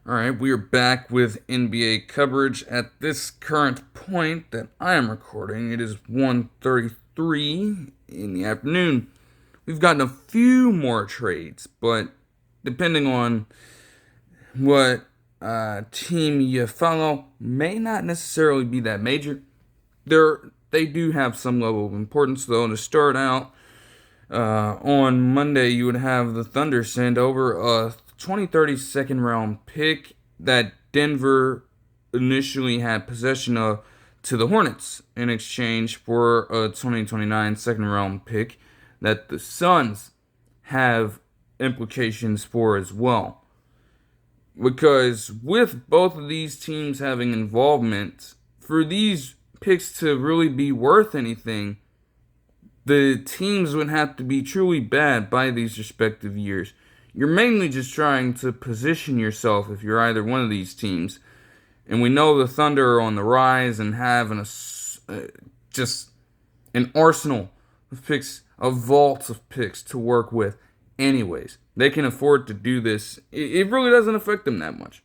All right, we are back with NBA coverage. At this current point that I am recording, it is 1:33 in the afternoon. We've gotten a few more trades, but depending on what team you follow, may not necessarily be that major. They do have some level of importance, though. To start out, on Monday, you would have the Thunder send over a 2030 second round pick that Denver initially had possession of to the Hornets in exchange for a 2029 second round pick that the Suns have implications for as well. Because with both of these teams having involvement, for these picks to really be worth anything, the teams would have to be truly bad by these respective years. You're mainly just trying to position yourself if you're either one of these teams. And we know the Thunder are on the rise and have just an arsenal of picks, a vault of picks to work with anyways. They can afford to do this. It really doesn't affect them that much.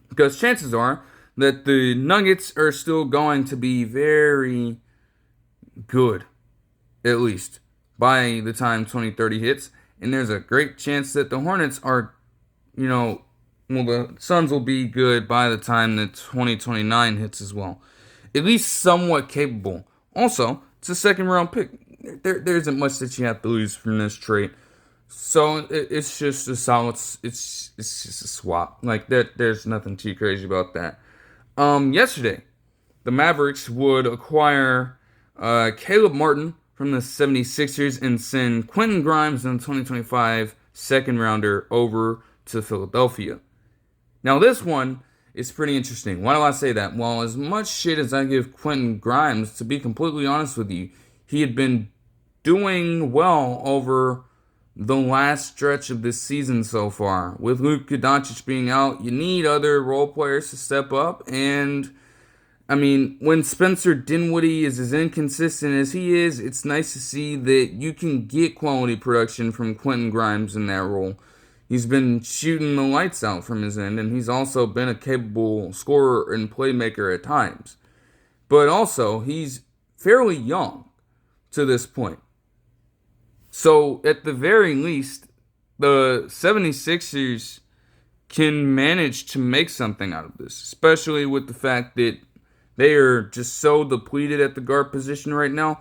Because chances are that the Nuggets are still going to be very good, at least, by the time 2030 hits. And there's a great chance that the Hornets are, the Suns will be good by the time that 2029 hits as well. At least somewhat capable. Also, it's a second round pick. There isn't much that you have to lose from this trade. So it's just a solid, it's just a swap. Like, there's nothing too crazy about that. Yesterday, the Mavericks would acquire Caleb Martin from the 76ers and send Quentin Grimes in the 2025 second rounder over to Philadelphia. Now, this one is pretty interesting. Why do I say that? Well, as much shit as I give Quentin Grimes, to be completely honest with you, he had been doing well over the last stretch of this season so far. With Doncic being out, you need other role players to step up. And, when Spencer Dinwiddie is as inconsistent as he is, it's nice to see that you can get quality production from Quentin Grimes in that role. He's been shooting the lights out from his end, and he's also been a capable scorer and playmaker at times. But also, he's fairly young to this point. So, at the very least, the 76ers can manage to make something out of this, especially with the fact that they are just so depleted at the guard position right now.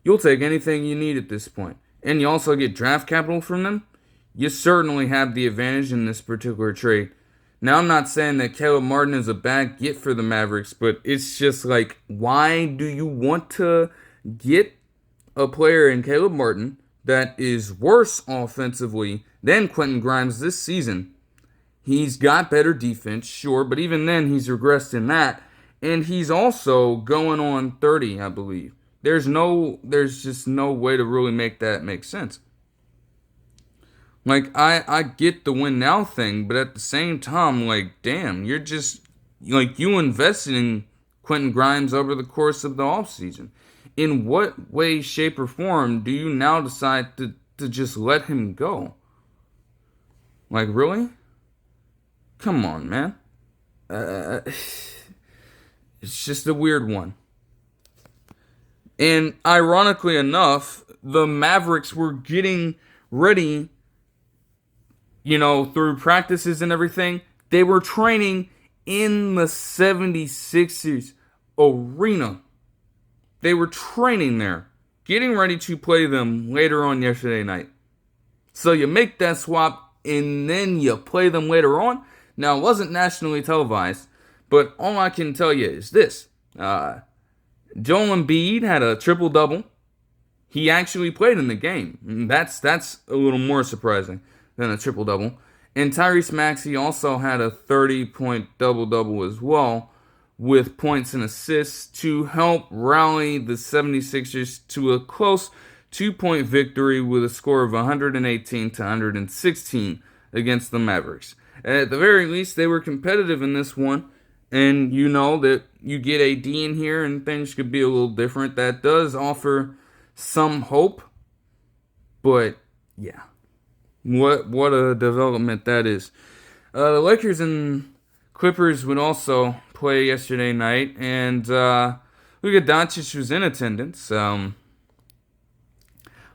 You'll take anything you need at this point. And you also get draft capital from them. You certainly have the advantage in this particular trade. Now, I'm not saying that Caleb Martin is a bad get for the Mavericks, but it's just like, why do you want to get a player in Caleb Martin that is worse offensively than Quentin Grimes this season? He's got better defense, sure, but even then he's regressed in that. And he's also going on 30, I believe. There's just no way to really make that make sense. Like, I get the win now thing, but at the same time, like, damn, you're just, like, you invested in Quentin Grimes over the course of the offseason. In what way, shape, or form do you now decide to just let him go? Like, really? Come on, man. It's just a weird one. And ironically enough, the Mavericks were getting ready, through practices and everything. They were training in the 76ers arena. They were training there, getting ready to play them later on yesterday night. So you make that swap, and then you play them later on. Now, it wasn't nationally televised, but all I can tell you is this. Joel Embiid had a triple-double. He actually played in the game. And that's a little more surprising than a triple-double. And Tyrese Maxey also had a 30-point double-double as well, with points and assists to help rally the 76ers to a close 2-point victory with a score of 118 to 116 against the Mavericks. At the very least, they were competitive in this one. And you know that you get AD in here and things could be a little different. That does offer some hope. But, yeah. What a development that is. The Lakers and Clippers would also play yesterday night, and Luka Doncic was in attendance.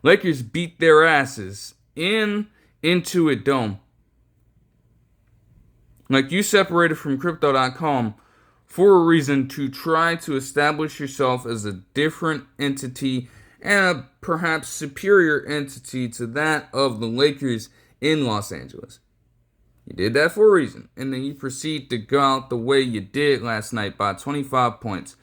Lakers beat their asses in Intuit Dome. Like, you separated from Crypto.com for a reason, to try to establish yourself as a different entity and a perhaps superior entity to that of the Lakers in Los Angeles. You did that for a reason, and then you proceed to go out the way you did last night by 25 points.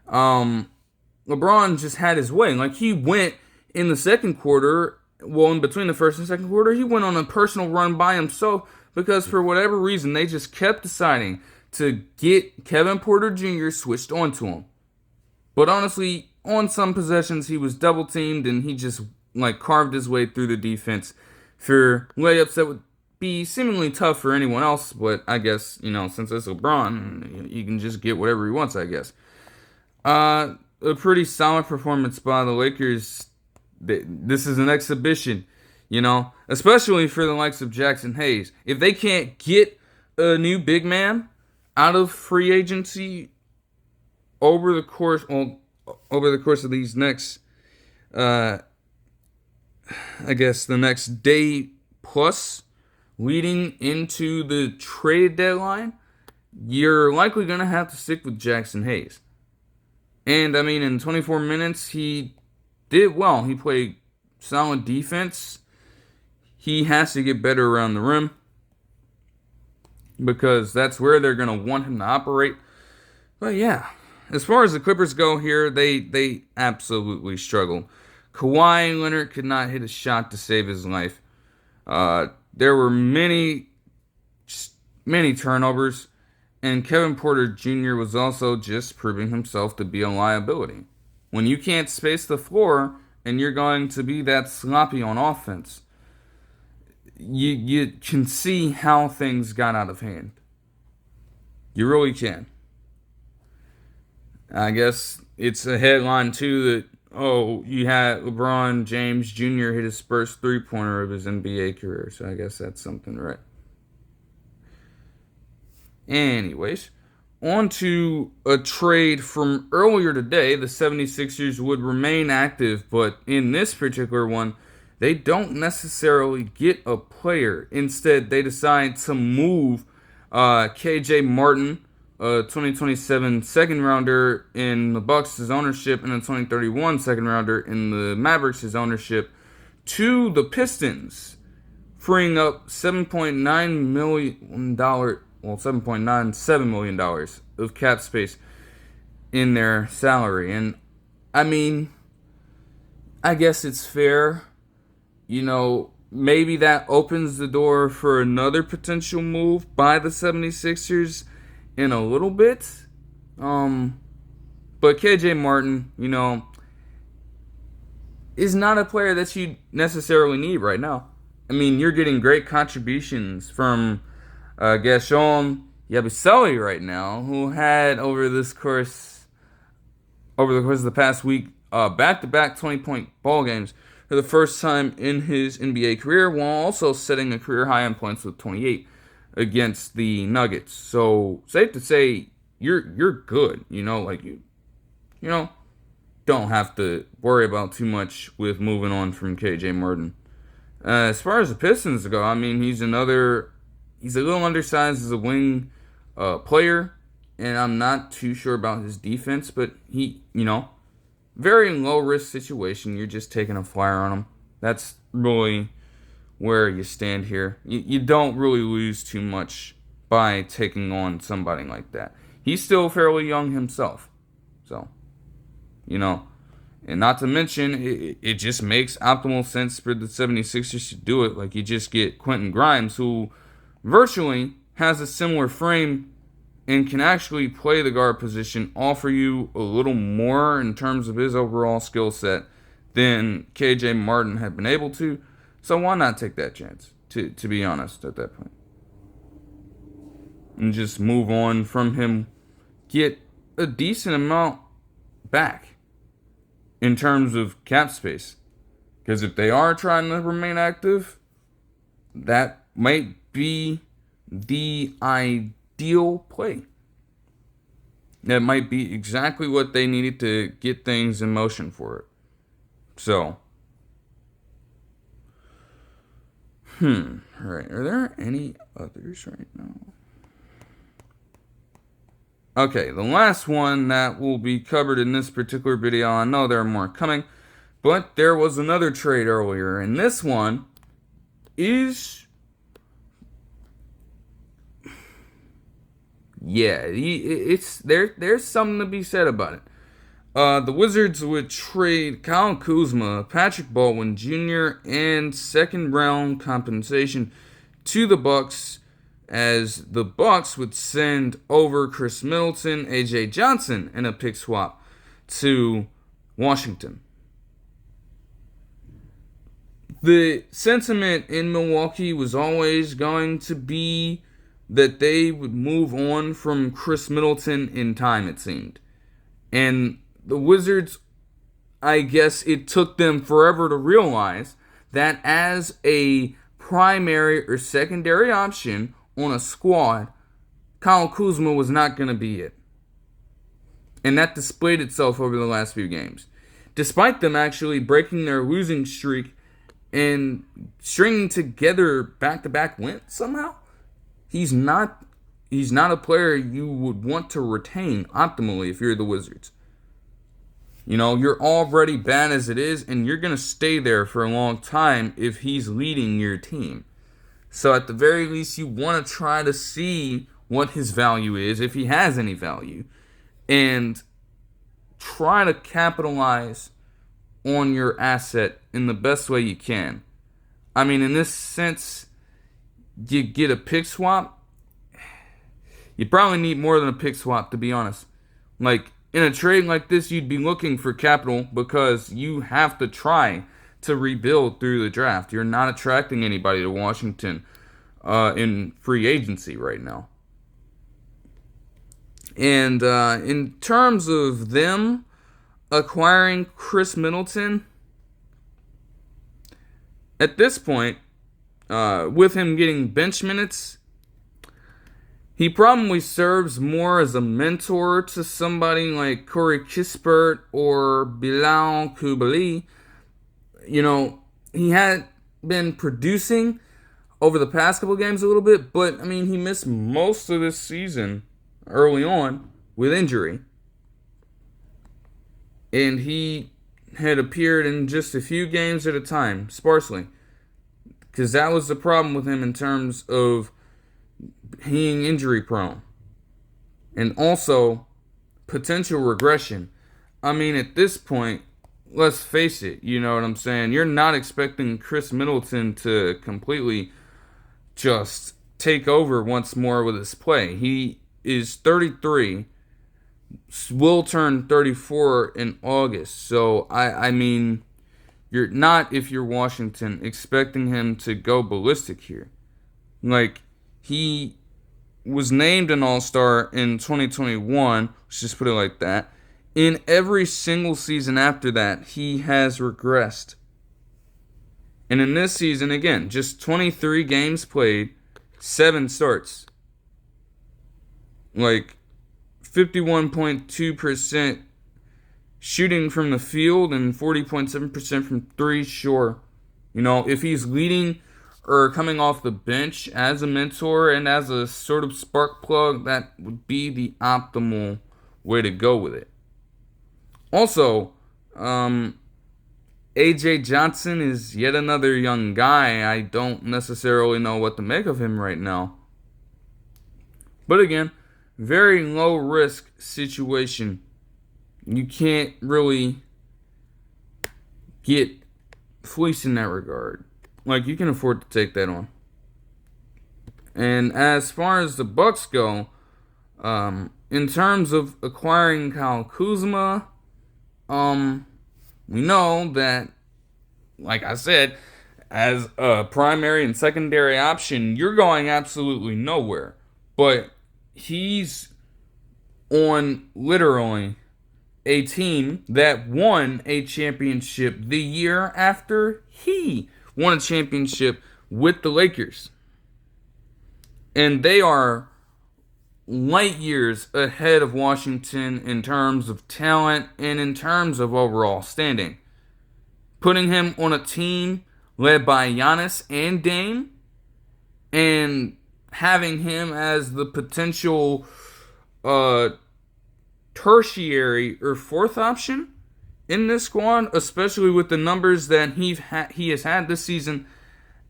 LeBron just had his way. Like, he went in the second quarter, well, in between the first and second quarter, he went on a personal run by himself because for whatever reason, they just kept deciding to get Kevin Porter Jr. switched onto him. But honestly, on some possessions, he was double teamed and he just carved his way through the defense for layups that would be seemingly tough for anyone else. But I guess, since it's LeBron, he can just get whatever he wants, I guess. A pretty solid performance by the Lakers. This is an exhibition, especially for the likes of Jackson Hayes. If they can't get a new big man out of free agency over the course of these next, the next day plus leading into the trade deadline, you're likely going to have to stick with Jackson Hayes. And, in 24 minutes, he did well. He played solid defense. He has to get better around the rim, because that's where they're going to want him to operate. But yeah, as far as the Clippers go here, they absolutely struggle. Kawhi Leonard could not hit a shot to save his life. There were many turnovers, and Kevin Porter Jr. was also just proving himself to be a liability. When you can't space the floor and you're going to be that sloppy on offense, you can see how things got out of hand. You really can. I guess it's a headline, too, that, you had LeBron James Jr. hit his first three-pointer of his NBA career. So I guess that's something, right? Anyways, on to a trade from earlier today. The 76ers would remain active, but in this particular one, they don't necessarily get a player. Instead, they decide to move KJ Martin, a 2027 second rounder in the Bucks' ownership, and a 2031 second rounder in the Mavericks' ownership, to the Pistons, freeing up $7.97 million of cap space in their salary. And I guess it's fair. Maybe that opens the door for another potential move by the 76ers in a little bit. But KJ Martin, is not a player that you necessarily need right now. You're getting great contributions from Gaston Yabusele right now, who had over the course of the past week, back-to-back 20-point ball games for the first time in his NBA career, while also setting a career high in points with 28 against the Nuggets. So safe to say, you're good. You don't have to worry about too much with moving on from KJ Martin. As far as the Pistons go, he's a little undersized as a wing player, and I'm not too sure about his defense, but he, very low-risk situation. You're just taking a flyer on him. That's really where you stand here. You don't really lose too much by taking on somebody like that. He's still fairly young himself. So, and not to mention, it just makes optimal sense for the 76ers to do it. You just get Quentin Grimes, who virtually has a similar frame and can actually play the guard position, offer you a little more in terms of his overall skill set than KJ Martin had been able to. So why not take that chance, to be honest, at that point? And just move on from him, get a decent amount back in terms of cap space. Because if they are trying to remain active, that might be the ideal play. That might be exactly what they needed to get things in motion for it. So, alright, are there any others right now? Okay, the last one that will be covered in this particular video, I know there are more coming, but there was another trade earlier, and this one is, there's something to be said about it. The Wizards would trade Kyle Kuzma, Patrick Baldwin Jr., and second round compensation to the Bucks, as the Bucks would send over Khris Middleton, A.J. Johnson, and a pick swap to Washington. The sentiment in Milwaukee was always going to be that they would move on from Khris Middleton in time, it seemed. And the Wizards, I guess it took them forever to realize that as a primary or secondary option on a squad, Kyle Kuzma was not going to be it. And that displayed itself over the last few games. Despite them actually breaking their losing streak and stringing together back-to-back wins somehow, he's not a player you would want to retain optimally if you're the Wizards. You know, you're already bad as it is, and you're going to stay there for a long time if he's leading your team. So at the very least, you want to try to see what his value is, if he has any value, and try to capitalize on your asset in the best way you can. I mean, in this sense, you get a pick swap. You probably need more than a pick swap, to be honest. Like, in a trade like this, you'd be looking for capital because you have to try to rebuild through the draft. You're not attracting anybody to Washington in free agency right now. And in terms of them acquiring Khris Middleton, at this point, with him getting bench minutes, he probably serves more as a mentor to somebody like Corey Kispert or Bilal Coulibaly. You know, he had been producing over the past couple games a little bit, but, I mean, he missed most of this season early on with injury. And he had appeared in just a few games at a time, sparsely. Because that was the problem with him in terms of being injury prone. And also, potential regression. I mean, at this point, let's face it, you know what I'm saying? You're not expecting Khris Middleton to completely just take over once more with his play. He is 33, will turn 34 in August. So, I mean, you're not, if you're Washington, expecting him to go ballistic here. Like, he was named an All-Star in 2021, let's just put it like that. In every single season after that, he has regressed. And in this season, again, just 23 games played, 7 starts. Like, 51.2% shooting from the field and 40.7% from 3, sure. You know, if he's leading or coming off the bench as a mentor and as a sort of spark plug, that would be the optimal way to go with it. Also, A.J. Johnson is yet another young guy. I don't necessarily know what to make of him right now. But again, very low risk situation. You can't really get fleeced in that regard. Like, you can afford to take that on. And as far as the Bucks go, in terms of acquiring Kyle Kuzma, we know that, like I said, as a primary and secondary option, you're going absolutely nowhere. But he's on literally a team that won a championship the year after he won a championship with the Lakers. And they are light years ahead of Washington in terms of talent and in terms of overall standing. Putting him on a team led by Giannis and Dame, and having him as the potential tertiary or fourth option in this squad, especially with the numbers that he has had this season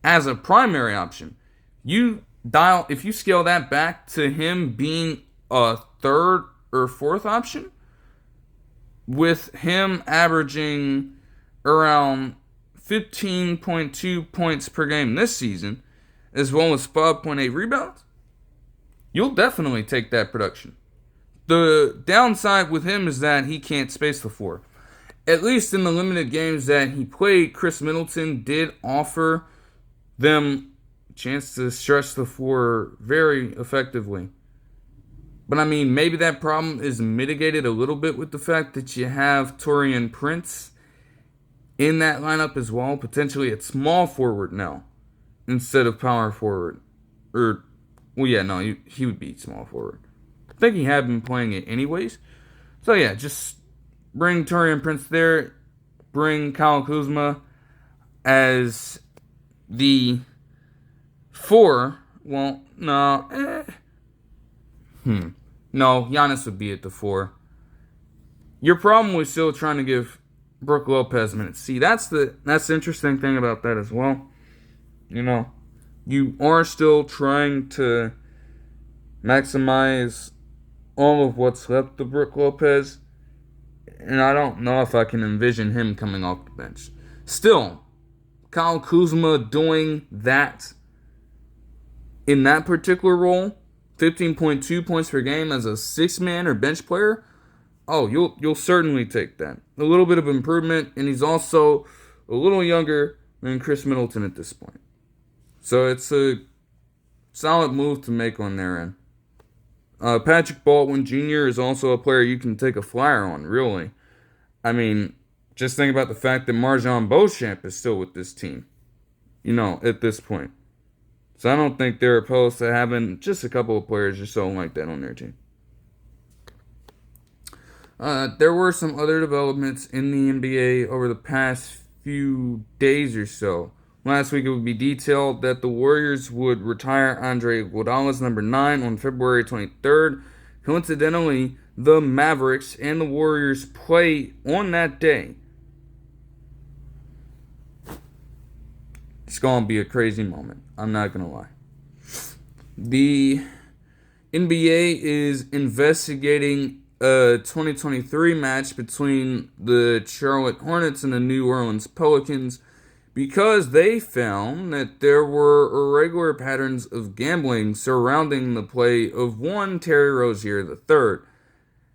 as a primary option. If you scale that back to him being a third or fourth option, with him averaging around 15.2 points per game this season, as well as 5.8 rebounds, you'll definitely take that production. The downside with him is that he can't space the floor. At least in the limited games that he played, Khris Middleton did offer them a chance to stretch the floor very effectively. But I mean, maybe that problem is mitigated a little bit with the fact that you have Taurean Prince in that lineup as well, potentially at small forward now instead of power forward. He would be small forward. I think he had been playing it anyways. So yeah, just bring Taurean Prince there. Bring Kyle Kuzma as the 4. Well, no. No, Giannis would be at the 4. Your problem was still trying to give Brook Lopez minutes. See, that's the interesting thing about that as well. You know, you are still trying to maximize all of what's left of Brook Lopez, and I don't know if I can envision him coming off the bench. Still, Kyle Kuzma doing that in that particular role, 15.2 points per game as a 6-man or bench player, oh, you'll certainly take that. A little bit of improvement, and he's also a little younger than Khris Middleton at this point. So it's a solid move to make on their end. Patrick Baldwin Jr. is also a player you can take a flyer on, really. I mean, just think about the fact that Marjon Beauchamp is still with this team, at this point. So I don't think they're opposed to having just a couple of players or so like that on their team. There were some other developments in the NBA over the past few days or so. Last week it would be detailed that the Warriors would retire Andre Iguodala's number 9 on February 23rd. Coincidentally, the Mavericks and the Warriors play on that day. It's going to be a crazy moment. I'm not going to lie. The NBA is investigating a 2023 match between the Charlotte Hornets and the New Orleans Pelicans because they found that there were irregular patterns of gambling surrounding the play of one Terry Rozier III.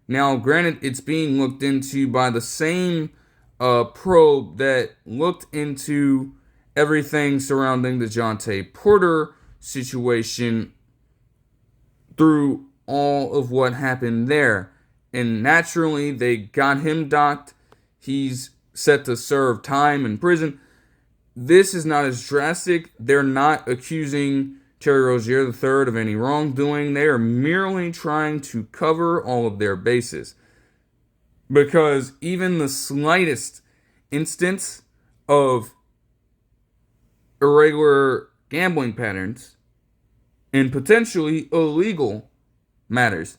Now, granted, it's being looked into by the same probe that looked into everything surrounding the DeJounte Porter situation through all of what happened there. And naturally, they got him docked. He's set to serve time in prison. This is not as drastic. They're not accusing Terry Rozier III of any wrongdoing. They are merely trying to cover all of their bases. Because even the slightest instance of irregular gambling patterns and potentially illegal matters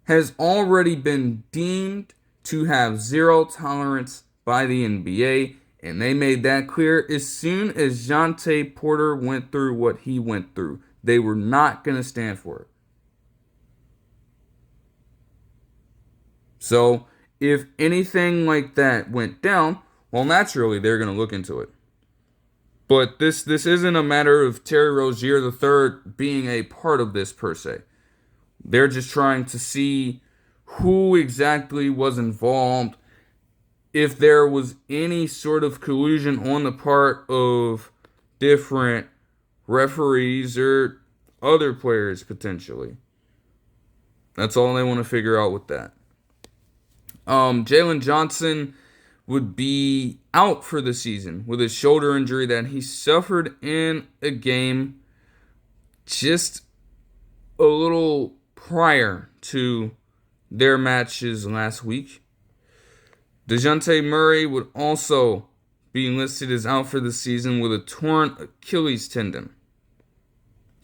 has already been deemed to have zero tolerance by the NBA, and they made that clear as soon as DeJounte Porter went through what he went through. They were not going to stand for it. So, if anything like that went down, well, naturally, they're going to look into it. But this isn't a matter of Terry Rozier III being a part of this per se. They're just trying to see who exactly was involved, if there was any sort of collusion on the part of different referees or other players potentially. That's all they want to figure out with that. Jalen Johnson would be out for the season with a shoulder injury that he suffered in a game just a little prior to their matches last week, DeJounte Murray would also be listed as out for the season with a torn Achilles tendon.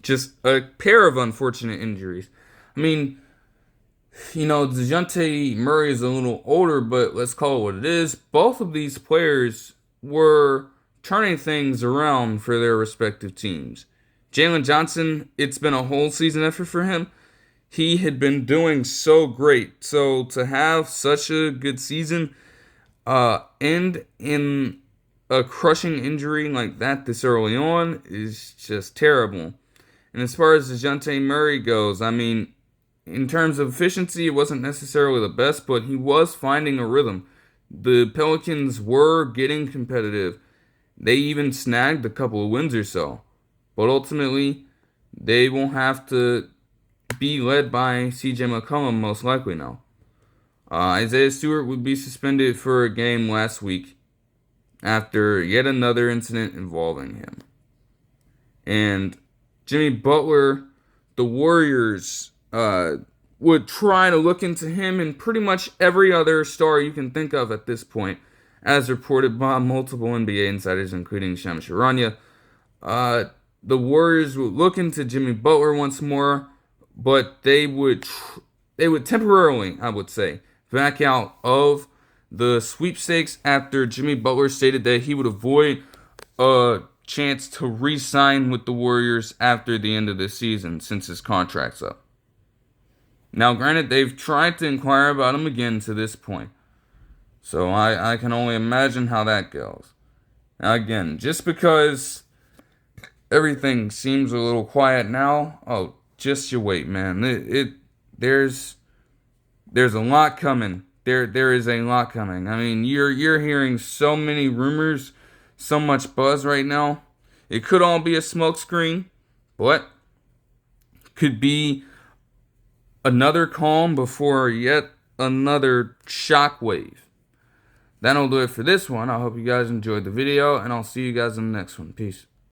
Just a pair of unfortunate injuries. I mean, DeJounte Murray is a little older, but let's call it what it is. Both of these players were turning things around for their respective teams. Jalen Johnson, it's been a whole season effort for him. He had been doing so great. So to have such a good season end in a crushing injury like that this early on is just terrible. And as far as DeJounte Murray goes, I mean, in terms of efficiency, it wasn't necessarily the best, but he was finding a rhythm. The Pelicans were getting competitive. They even snagged a couple of wins or so. But ultimately, they won't have to be led by CJ McCollum most likely now. Isaiah Stewart would be suspended for a game last week after yet another incident involving him. And Jimmy Butler, the Warriors would try to look into him and pretty much every other star you can think of at this point, as reported by multiple NBA insiders, including Shams Charania. The Warriors would look into Jimmy Butler once more, but they would temporarily, I would say, back out of the sweepstakes after Jimmy Butler stated that he would avoid a chance to re-sign with the Warriors after the end of the season since his contract's up. Now, granted, they've tried to inquire about him again to this point, so I can only imagine how that goes. Now, again, just because everything seems a little quiet now, just you wait, man. There's a lot coming. There is a lot coming. I mean, you're hearing so many rumors, so much buzz right now. It could all be a smokescreen, but could be another calm before yet another shockwave. That'll do it for this one. I hope you guys enjoyed the video, and I'll see you guys in the next one. Peace.